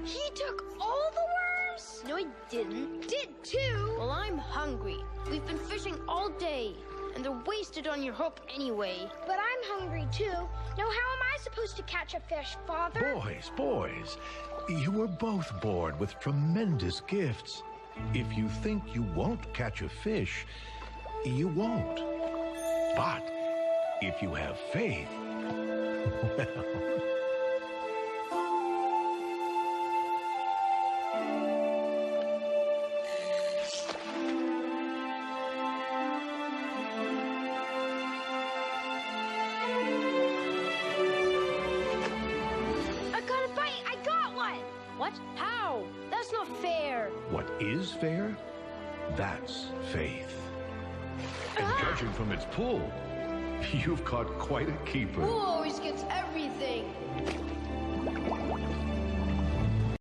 He took all the worms? No, he didn't. Did too. Well, I'm hungry. We've been fishing all day, and they're wasted on your hook anyway. But I'm hungry too. Now how am I supposed to catch a fish, Father? Boys, you were both born with tremendous gifts. If you think you won't catch a fish, you won't. But if you have faith, well... What? How? That's not fair. What is fair? That's faith. And judging from its pull, you've caught quite a keeper. Who always gets everything?